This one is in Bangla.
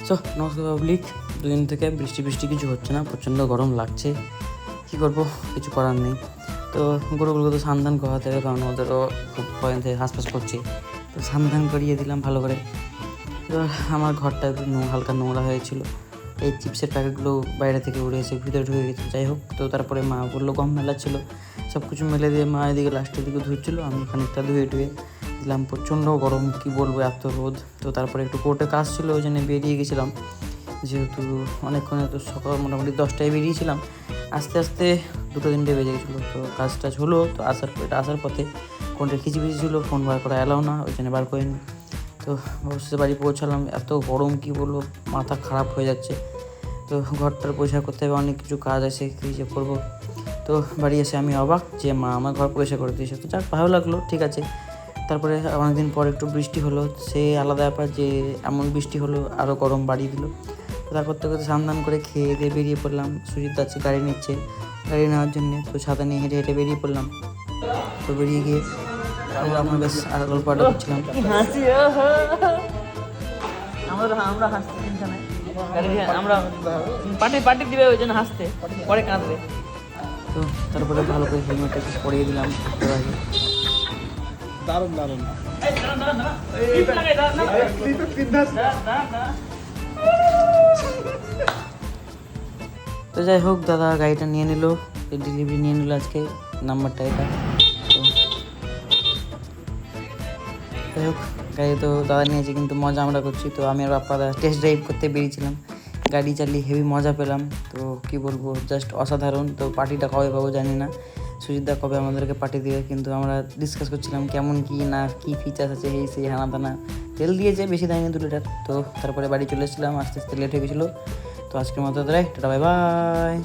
সো নমস্কার পাবলিক। দুদিন থেকে বৃষ্টি কিছু হচ্ছে না, প্রচণ্ড গরম লাগছে। কী করবো, কিছু করার নেই। তো গরুগুলোকে তো স্নান করাতে হবে, কারণ ওদেরও খুব ভয় থেকে হাঁসফাঁস করছে। তো স্নান করিয়ে দিলাম ভালো করে। এবার আমার ঘরটা একটু হালকা নোংরা হয়েছিল, এই চিপসের প্যাকেটগুলো বাইরে থেকে উড়ে এসে ভিতরে ঢুকে গেছে। যাই হোক, তো তারপরে মা বললো গম মেলা ছিল, সব কিছু মেলে দিয়ে মা এদিকে লাস্টের দিকে ধুচ্ছিলো, আমি খানিকটা ধুয়ে দিলাম। প্রচণ্ড গরম, কি বলবো, এত রোদ। তো তারপরে একটু কোর্টে কাজ ছিল, ওই জন্য বেরিয়ে গেছিলাম। যেহেতু অনেকক্ষণ, তো সকাল মোটামুটি 10টায় বেরিয়েছিলাম, আস্তে আস্তে 2-3টে বেজে গেছিলো। তো কাজ টাজ হলো, তো আসার পথে কোনটা খিচিবিচি ছিল, ফোন বার করা এলাও না, ওই জন্য বার করিনি। তো অবশ্যই বাড়ি পৌঁছালাম, এত গরম কি বলবো, মাথা খারাপ হয়ে যাচ্ছে। তো ঘরটার পরিষ্কার করতে হবে, অনেক কিছু কাজ আছে, কী যে করবো। তো বাড়ি এসে আমি অবাক যে মা আমার ঘর পরিষ্কার করে দিয়েছে। তো যাক, ভালো লাগলো, ঠিক আছে। তারপরে অনেকদিন পর একটু বৃষ্টি হলো, সে আলাদা ব্যাপার, যে এমন বৃষ্টি হলো আরও গরম বাড়িয়ে দিল। তো তারপর থেকে স্নান করে খেয়ে দিয়ে বেরিয়ে পড়লাম। সুজিত আছে গাড়ি নিচ্ছে, গাড়ি নেওয়ার জন্যে, তো ছাতা নিয়ে হেঁটে হেঁটে বেরিয়ে পড়লাম। তো বেরিয়ে গিয়ে আমরা বেশ আর গল্প আড্ডা করছিলাম। আমরা হাসতে আমরা পার্টি দিবে, ওই জন্য হাসতে পরে কাঁদবে। তো তারপরে ভালো করে হেলমেটটা পরিয়ে দিলাম আগে। দারুণ দারুণ। তো যাই হোক, দাদা গাড়িটা নিয়ে নিল, ডেলিভারি নিয়ে নিল আজকে, নাম্বারটা এটা। তো যাই হোক, গাড়ি তো দাদা নিয়েছে, কিন্তু মজা আমরা করছি। তো আমি আর বাপ্পা টেস্ট ড্রাইভ করতে বেরিয়েছিলাম, গাড়ি চালিয়ে হেভি মজা পেলাম। তো কী বলবো, জাস্ট অসাধারণ। তো পার্টিটা কবে পাবো জানি না, সুজিতদা কবে আমাদেরকে পার্টি দেবে, কিন্তু আমরা ডিসকাস করছিলাম কেমন কী না, কী ফিচার্স আছে, এই সেই হানা দানা। তেল দিয়েছে, বেশি দেয়নি 2 লিটার। তো তারপরে বাড়ি চলে এসেছিলাম, আস্তে আস্তে লেট হয়ে গেছিলো। তো আজকের মতো টাটা, বাই বাই।